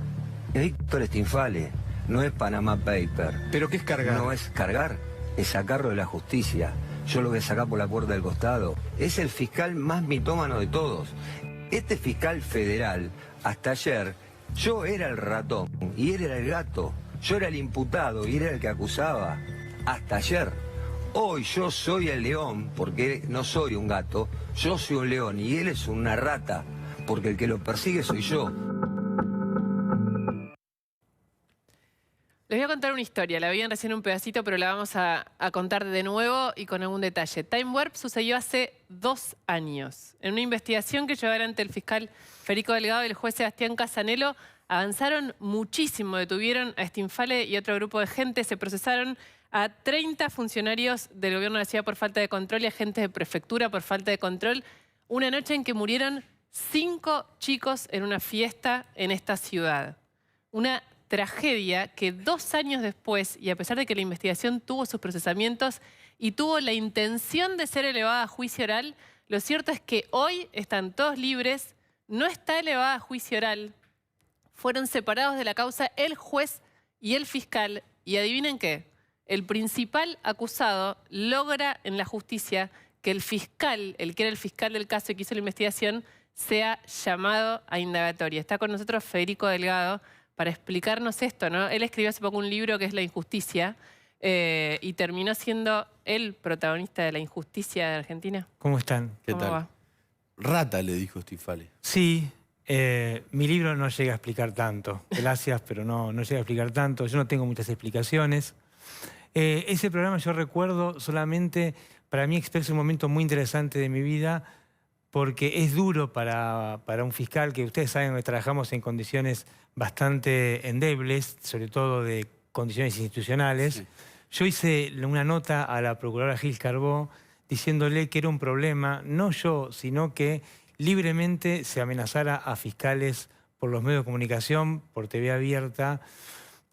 es Víctor Stinfale, no es Panama Paper. ¿Pero qué es cargar? No es cargar, es sacarlo de la justicia. Yo lo voy a sacar por la puerta del costado. Es el fiscal más mitómano de todos. Este fiscal federal, hasta ayer, yo era el ratón y él era el gato. Yo era el imputado y él era el que acusaba. Hasta ayer. Hoy yo soy el león, porque no soy un gato. Yo soy un león y él es una rata, porque el que lo persigue soy yo. Les voy a contar una historia, la veían recién un pedacito, pero la vamos a contar de nuevo y con algún detalle. Time Warp sucedió hace 2 años. En una investigación que llevó adelante el fiscal Federico Delgado y el juez Sebastián Casanelo, avanzaron muchísimo, detuvieron a Stinfale y otro grupo de gente, se procesaron a 30 funcionarios del gobierno de la ciudad por falta de control y agentes de prefectura por falta de control, una noche en que murieron 5 chicos en una fiesta en esta ciudad. Una tragedia que 2 años después, y a pesar de que la investigación tuvo sus procesamientos y tuvo la intención de ser elevada a juicio oral, lo cierto es que hoy están todos libres, no está elevada a juicio oral, fueron separados de la causa el juez y el fiscal, y adivinen qué, el principal acusado logra en la justicia que el fiscal, el que era el fiscal del caso y que hizo la investigación, sea llamado a indagatoria. Está con nosotros Federico Delgado para explicarnos esto, ¿no? Él escribió hace poco un libro que es La Injusticia y terminó siendo el protagonista de la injusticia de Argentina. ¿Cómo están? ¿Qué ¿Cómo tal? va? Rata, le dijo Stinfale. Sí, mi libro no llega a explicar tanto. Gracias, pero no llega a explicar tanto. Yo no tengo muchas explicaciones. Ese programa yo recuerdo solamente, para mí expresa un momento muy interesante de mi vida, porque es duro para un fiscal, que ustedes saben que trabajamos en condiciones bastante endebles, sobre todo de condiciones institucionales. Sí. Yo hice una nota a la procuradora Gil Carbó diciéndole que era un problema, no yo, sino que libremente se amenazara a fiscales por los medios de comunicación, por TV abierta,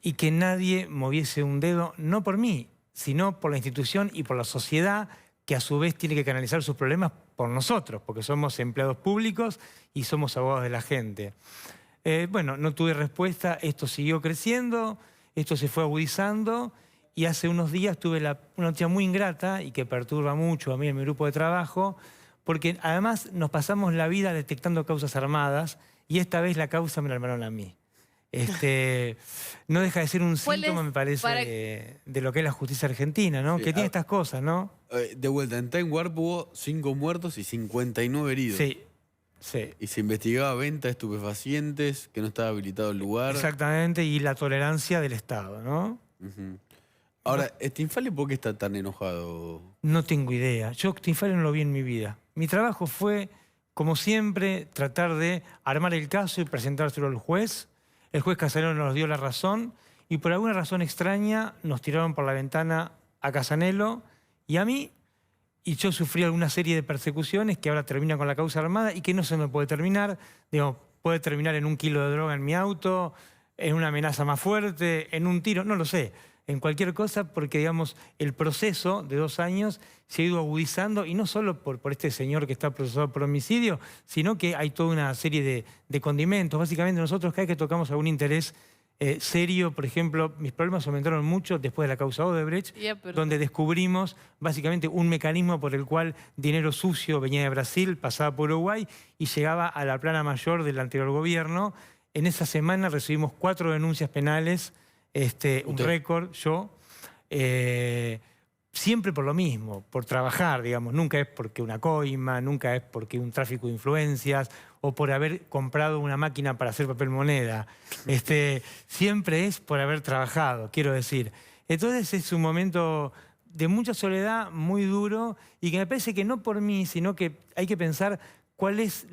y que nadie moviese un dedo, no por mí, sino por la institución y por la sociedad, que a su vez tiene que canalizar sus problemas por nosotros, porque somos empleados públicos y somos abogados de la gente. Bueno, no tuve respuesta, esto siguió creciendo, esto se fue agudizando, y hace unos días tuve una noticia muy ingrata y que perturba mucho a mí en mi grupo de trabajo, porque además nos pasamos la vida detectando causas armadas y esta vez la causa me la armaron a mí. No deja de ser un síntoma, me parece, de lo que es la justicia argentina, ¿no? Sí, que tiene estas cosas, ¿no? De vuelta, en Time Warp hubo 5 muertos y 59 heridos. Sí, sí. Y se investigaba venta de estupefacientes, que no estaba habilitado el lugar. Exactamente, y la tolerancia del Estado, ¿no? Ahora, Stinfale, ¿por qué está tan enojado? No tengo idea. Yo Stinfale no lo vi en mi vida. Mi trabajo fue, como siempre, tratar de armar el caso y presentárselo al juez. El juez Casanelo nos dio la razón y por alguna razón extraña nos tiraron por la ventana a Casanelo y a mí, y yo sufrí alguna serie de persecuciones que ahora termina con la causa armada y que no se me puede terminar. Digamos, puede terminar en un kilo de droga en mi auto, en una amenaza más fuerte, en un tiro, no lo sé. En cualquier cosa, porque digamos el proceso de 2 años se ha ido agudizando, y no solo por este señor que está procesado por homicidio, sino que hay toda una serie de condimentos. Básicamente nosotros cada vez que tocamos algún interés serio, por ejemplo, mis problemas aumentaron mucho después de la causa Odebrecht, donde descubrimos básicamente un mecanismo por el cual dinero sucio venía de Brasil, pasaba por Uruguay y llegaba a la plana mayor del anterior gobierno. En esa semana recibimos 4 denuncias penales, un récord, yo, siempre por lo mismo, por trabajar, digamos. Nunca es porque una coima, nunca es porque un tráfico de influencias o por haber comprado una máquina para hacer papel moneda. Siempre es por haber trabajado, quiero decir. Entonces es un momento de mucha soledad, muy duro, y que me parece que no por mí, sino que hay que pensar cuáles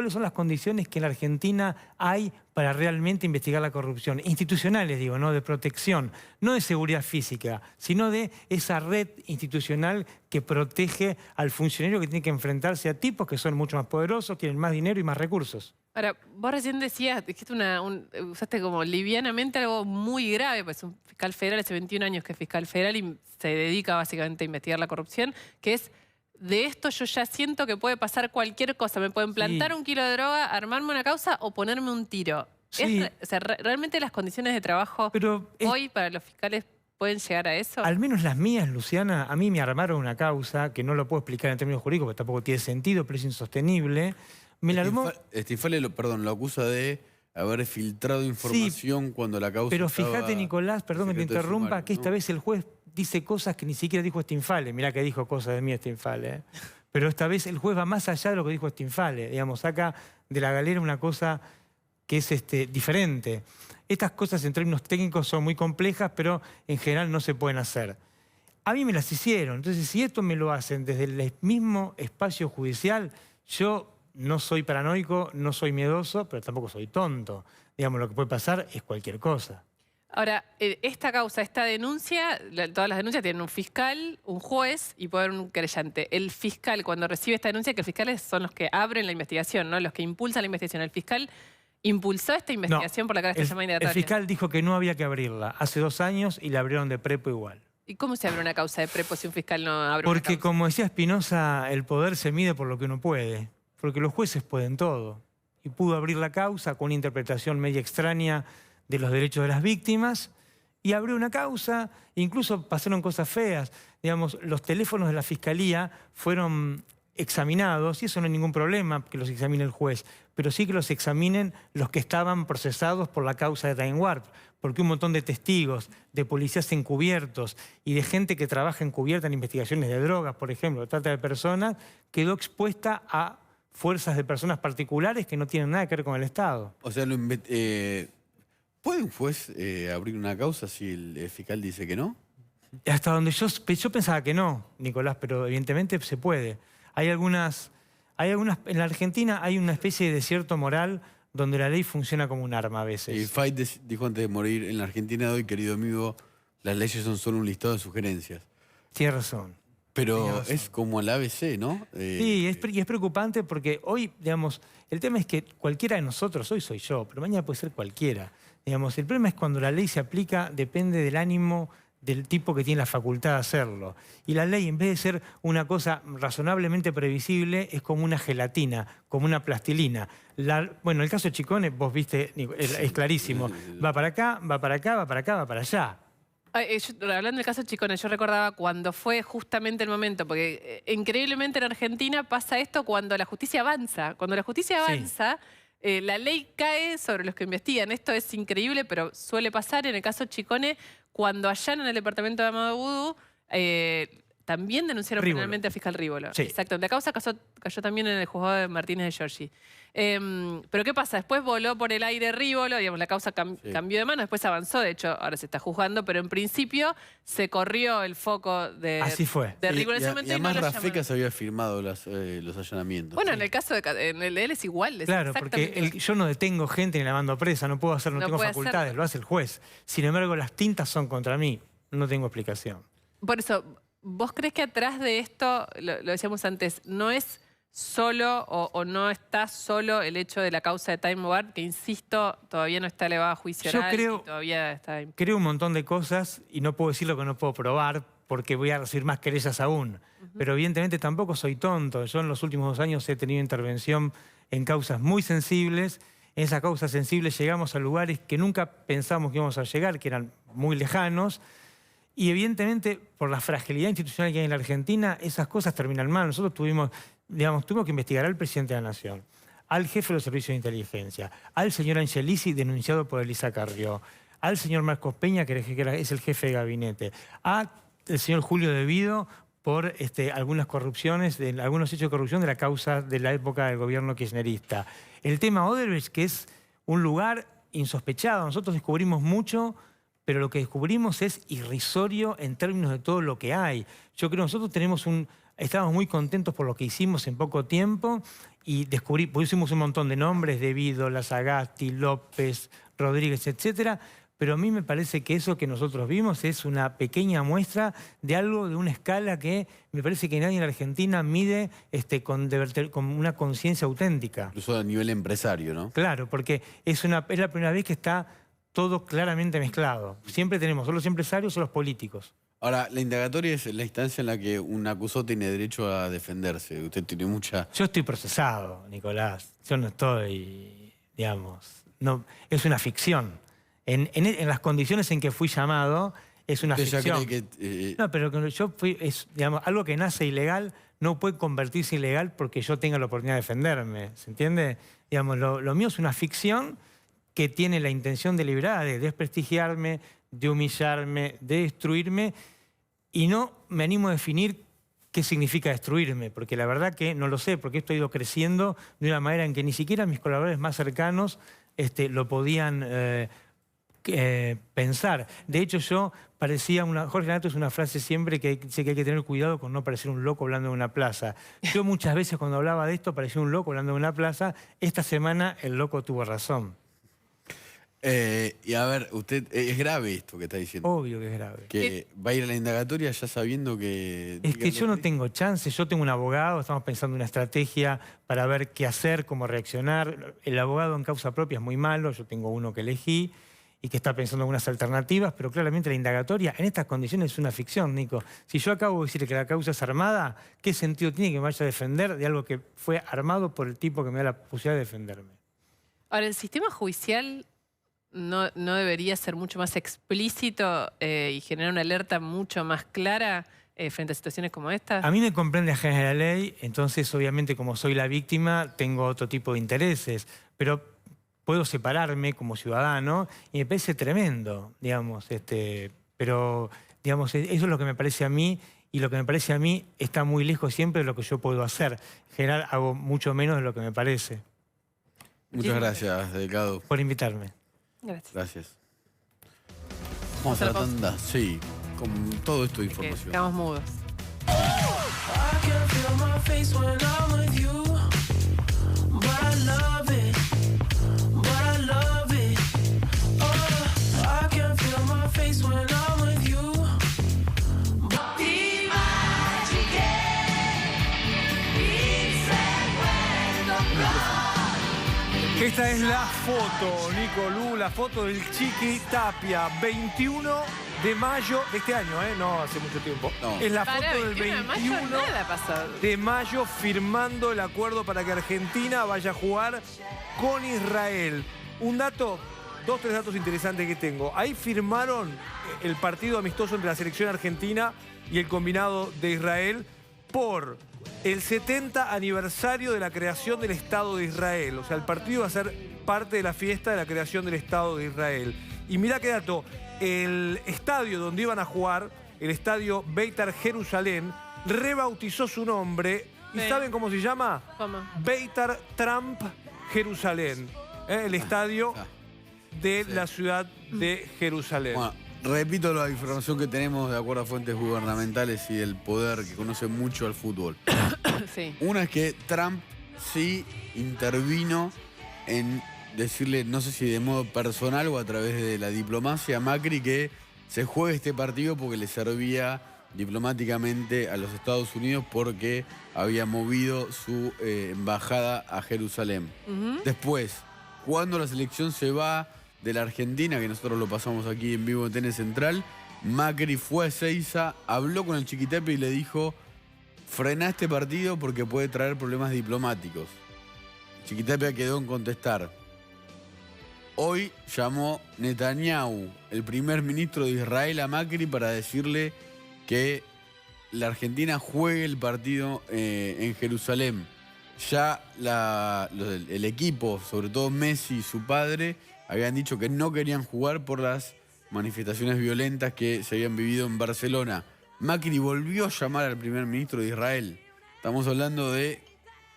son las condiciones que en la Argentina hay para realmente investigar la corrupción. Institucionales, digo, ¿no? De protección, no de seguridad física, sino de esa red institucional que protege al funcionario que tiene que enfrentarse a tipos que son mucho más poderosos, tienen más dinero y más recursos. Ahora, vos recién decías, dijiste usaste como livianamente algo muy grave, pues un fiscal federal hace 21 años que es fiscal federal y se dedica básicamente a investigar la corrupción, que es: de esto yo ya siento que puede pasar cualquier cosa. Me pueden plantar un kilo de droga, armarme una causa o ponerme un tiro. Sí. O sea, ¿realmente las condiciones de trabajo hoy para los fiscales pueden llegar a eso? Al menos las mías, Luciana, a mí me armaron una causa que no lo puedo explicar en términos jurídicos porque tampoco tiene sentido, pero es insostenible. Me la armó... Stinfale, lo acusa de haber filtrado información cuando la causa Pero estaba... fíjate, Nicolás, perdón que te interrumpa, que esta vez el juez dice cosas que ni siquiera dijo Stinfale. Mirá que dijo cosas de mí Stinfale. Pero esta vez el juez va más allá de lo que dijo Stinfale. Digamos, saca de la galera una cosa que es diferente. Estas cosas en términos técnicos son muy complejas, pero en general no se pueden hacer. A mí me las hicieron. Entonces, si esto me lo hacen desde el mismo espacio judicial, yo no soy paranoico, no soy miedoso, pero tampoco soy tonto. Digamos, lo que puede pasar es cualquier cosa. Ahora, esta causa, esta denuncia, todas las denuncias tienen un fiscal, un juez y puede haber un querellante. El fiscal, cuando recibe esta denuncia, que los fiscales son los que abren la investigación, ¿no? Los que impulsan la investigación. El fiscal impulsó esta investigación por la que ahora se llama indagatoria. El fiscal dijo que no había que abrirla hace 2 años y la abrieron de prepo igual. ¿Y cómo se abre una causa de prepo si un fiscal no abre una causa? Porque, como decía Spinoza, el poder se mide por lo que uno puede. Porque los jueces pueden todo. Y pudo abrir la causa con una interpretación media extraña de los derechos de las víctimas, y abrió una causa, incluso pasaron cosas feas. Digamos, los teléfonos de la Fiscalía fueron examinados, y eso no hay ningún problema que los examine el juez, pero sí que los examinen los que estaban procesados por la causa de Time Warp, porque un montón de testigos, de policías encubiertos y de gente que trabaja encubierta en investigaciones de drogas, por ejemplo, de trata de personas, quedó expuesta a fuerzas de personas particulares que no tienen nada que ver con el Estado. O sea, ¿puede un juez abrir una causa si el fiscal dice que no? Hasta donde yo pensaba que no, Nicolás, pero evidentemente se puede. Hay algunas, en la Argentina hay una especie de desierto moral donde la ley funciona como un arma a veces. Y Fait dijo antes de morir: en la Argentina de hoy, querido amigo, las leyes son solo un listado de sugerencias. Tienes razón. Pero es como el ABC, ¿no? Sí, y es preocupante porque hoy, digamos, el tema es que cualquiera de nosotros, hoy soy yo, pero mañana puede ser cualquiera. Digamos, el problema es cuando la ley se aplica, depende del ánimo del tipo que tiene la facultad de hacerlo. Y la ley, en vez de ser una cosa razonablemente previsible, es como una gelatina, como una plastilina. Bueno, el caso de Chicone, vos viste, es clarísimo. Va para acá, va para acá, va para acá, va para allá. Hablando del caso de Chicone, yo recordaba cuando fue justamente el momento, porque increíblemente en Argentina pasa esto cuando la justicia avanza. Cuando la justicia avanza, la ley cae sobre los que investigan. Esto es increíble, pero suele pasar. En el caso de Chicone, cuando allanan el departamento de Amadou Boudou, también denunciaron Rívolo. penalmente a fiscal Rívolo. Sí. Exacto. La causa cayó también en el juzgado de Martínez de Giorgi. Pero ¿qué pasa? Después voló por el aire Rívolo, digamos, la causa cambió de mano, después avanzó, de hecho, ahora se está juzgando, pero en principio se corrió el foco de, Así fue. de Rívolo en ese momento. Y además no lo Rafecas llamaron. había firmado los allanamientos. Bueno, en el caso en el de él es igual. Es Claro, porque exactamente yo no detengo gente ni la mando presa, no puedo hacer, no No tengo puede facultades, hacerlo. lo hace el juez. Sin embargo, las tintas son contra mí, no tengo explicación. Por eso, ¿vos crees que atrás de esto, lo decíamos antes, no es solo o no está solo el hecho de la causa de Time Guard, que insisto, todavía no está elevada a juicio Yo oral creo- y todavía está... Creo un montón de cosas y no puedo decir lo que no puedo probar porque voy a recibir más querellas aún. Pero evidentemente tampoco soy tonto. Yo en los últimos 2 años he tenido intervención en causas muy sensibles. En esas causas sensibles llegamos a lugares que nunca pensamos que íbamos a llegar, que eran muy lejanos. Y evidentemente, por la fragilidad institucional que hay en la Argentina, esas cosas terminan mal. Nosotros tuvimos que investigar al presidente de la Nación, al jefe de los servicios de inteligencia, al señor Angelici, denunciado por Elisa Carrió, al señor Marcos Peña, que es el jefe de gabinete, al señor Julio De Vido por algunas corrupciones, algunos hechos de corrupción de la causa de la época del gobierno kirchnerista. El tema Odebrecht, que es un lugar insospechado. Nosotros descubrimos mucho, pero lo que descubrimos es irrisorio en términos de todo lo que hay. Yo creo que nosotros estamos muy contentos por lo que hicimos en poco tiempo y pusimos un montón de nombres, De Vido, Lazagasti, López, Rodríguez, etcétera, pero a mí me parece que eso que nosotros vimos es una pequeña muestra de una escala que me parece que nadie en la Argentina mide con una conciencia auténtica. Incluso a nivel empresario, ¿no? Claro, porque es la primera vez que está todo claramente mezclado. Siempre tenemos o los empresarios o los políticos. Ahora, la indagatoria es la instancia en la que un acusado tiene derecho a defenderse. Usted tiene mucha... Yo estoy procesado, Nicolás. Yo no estoy, digamos... No, es una ficción. En las condiciones en que fui llamado, es una ¿Usted ya ficción. cree que, No, pero que yo fui... digamos, algo que nace ilegal no puede convertirse ilegal porque yo tenga la oportunidad de defenderme. ¿Se entiende? Digamos, lo mío es una ficción que tiene la intención deliberada de desprestigiarme, de humillarme, de destruirme, y no me animo a definir qué significa destruirme, porque la verdad que no lo sé, porque esto ha ido creciendo de una manera en que ni siquiera mis colaboradores más cercanos lo podían pensar. De hecho, yo parecía Jorge Lanato es una frase siempre que dice que hay que tener cuidado con no parecer un loco hablando en una plaza. Yo muchas veces cuando hablaba de esto parecía un loco hablando en una plaza. Esta semana el loco tuvo razón. y a ver, usted es grave esto que está diciendo. Obvio que es grave. Que va a ir a la indagatoria ya sabiendo que... Es que yo no tengo chance, yo tengo un abogado, estamos pensando una estrategia para ver qué hacer, cómo reaccionar. El abogado en causa propia es muy malo, yo tengo uno que elegí y que está pensando algunas alternativas, pero claramente la indagatoria en estas condiciones es una ficción, Nico. Si yo acabo de decir que la causa es armada, ¿qué sentido tiene que me vaya a defender de algo que fue armado por el tipo que me da la posibilidad de defenderme? Ahora, el sistema judicial no debería ser mucho más explícito y generar una alerta mucho más clara frente a situaciones como esta. A mí me comprende ajena la ley, entonces obviamente como soy la víctima tengo otro tipo de intereses, pero puedo separarme como ciudadano y me parece tremendo, digamos, pero digamos, eso es lo que me parece a mí y lo que me parece a mí está muy lejos siempre de lo que yo puedo hacer. En general hago mucho menos de lo que me parece. Muchas gracias, delegado. Por invitarme. Gracias. Gracias. Vamos a la tanda, sí, con todo esto de Que información. quedamos mudos. Esta es la foto, Nico Lu, la foto del Chiqui Tapia, 21 de mayo de este año, no hace mucho tiempo. No. Es la Pará, foto del 21 de mayo, 21 nada pasó. de mayo firmando el acuerdo para que Argentina vaya a jugar con Israel. Un dato, 2 o 3 datos interesantes que tengo. Ahí firmaron el partido amistoso entre la selección argentina y el combinado de Israel por el 70 aniversario de la creación del Estado de Israel. O sea, el partido va a ser parte de la fiesta de la creación del Estado de Israel. Y mirá qué dato, el estadio donde iban a jugar el estadio Beitar Jerusalén, rebautizó su nombre. ¿Y Sí. saben cómo se llama? ¿Cómo? Beitar Trump Jerusalén. El estadio de Sí. la ciudad de Jerusalén. Bueno, repito la información que tenemos de acuerdo a fuentes gubernamentales y del poder que conoce mucho al fútbol. Sí. Una es que Trump sí intervino en decirle, no sé si de modo personal o a través de la diplomacia, a Macri que se juegue este partido porque le servía diplomáticamente a los Estados Unidos porque había movido su embajada a Jerusalén. Ujú. Después, cuando la selección se va de la Argentina, que nosotros lo pasamos aquí en vivo en TN Central, Macri fue a Ezeiza, habló con el Chiquitapia y le dijo: frená este partido porque puede traer problemas diplomáticos. Chiquitapia quedó en contestar. Hoy llamó Netanyahu, el primer ministro de Israel, a Macri para decirle que la Argentina juegue el partido en Jerusalén. Ya el equipo, sobre todo Messi y su padre, habían dicho que no querían jugar por las manifestaciones violentas que se habían vivido en Barcelona. Macri volvió a llamar al primer ministro de Israel. Estamos hablando de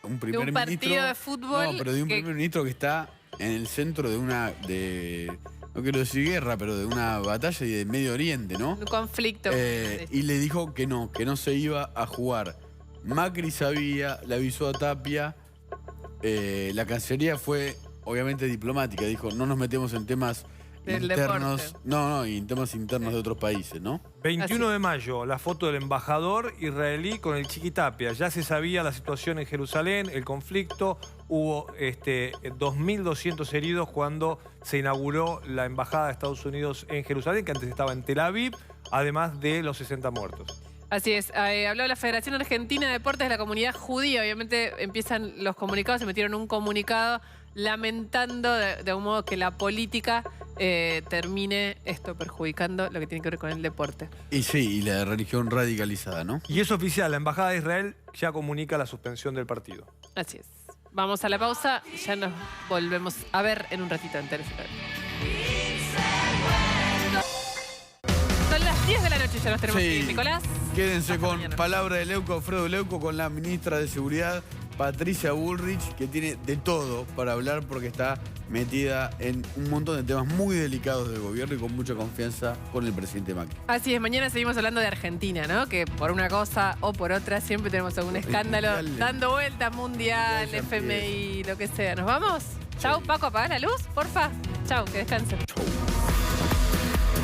un primer ministro... partido de fútbol No, pero de un que- primer ministro que está en el centro de una... no quiero decir guerra, pero de una batalla y de Medio Oriente, ¿no? Un conflicto. Y le dijo que no se iba a jugar. Macri sabía, le avisó a Tapia. La Cancillería fue obviamente diplomática. Dijo, no nos metemos en temas Del internos. deporte. No, y en temas internos de otros países, ¿no? 21 Así. de mayo, la foto del embajador israelí con el Chiquitapia. Ya se sabía la situación en Jerusalén, el conflicto. Hubo 2.200 heridos cuando se inauguró la embajada de Estados Unidos en Jerusalén, que antes estaba en Tel Aviv, además de los 60 muertos. Así es. Habló la Federación Argentina de Deportes de la Comunidad Judía. Obviamente empiezan los comunicados, se metieron un comunicado lamentando de un modo que la política termine esto perjudicando lo que tiene que ver con el deporte. Y sí, y la religión radicalizada, ¿no? Y es oficial, la embajada de Israel ya comunica la suspensión del partido. Así es. Vamos a la pausa, ya nos volvemos a ver en un ratito en TN Central. Son las 10 de la noche, ya nos tenemos que ir, Nicolás. Quédense Hasta con mañana. palabra de Leuco, Alfredo Leuco, con la ministra de Seguridad, Patricia Bullrich, que tiene de todo para hablar porque está metida en un montón de temas muy delicados del gobierno y con mucha confianza con el presidente Macri. Así es, mañana seguimos hablando de Argentina, ¿no? Que por una cosa o por otra siempre tenemos algún escándalo Mundial. dando vueltas, mundial, Mundial, FMI, lo que sea. ¿Nos vamos? Chau, Paco, apaga la luz, porfa. Chau, que descansen. Chau.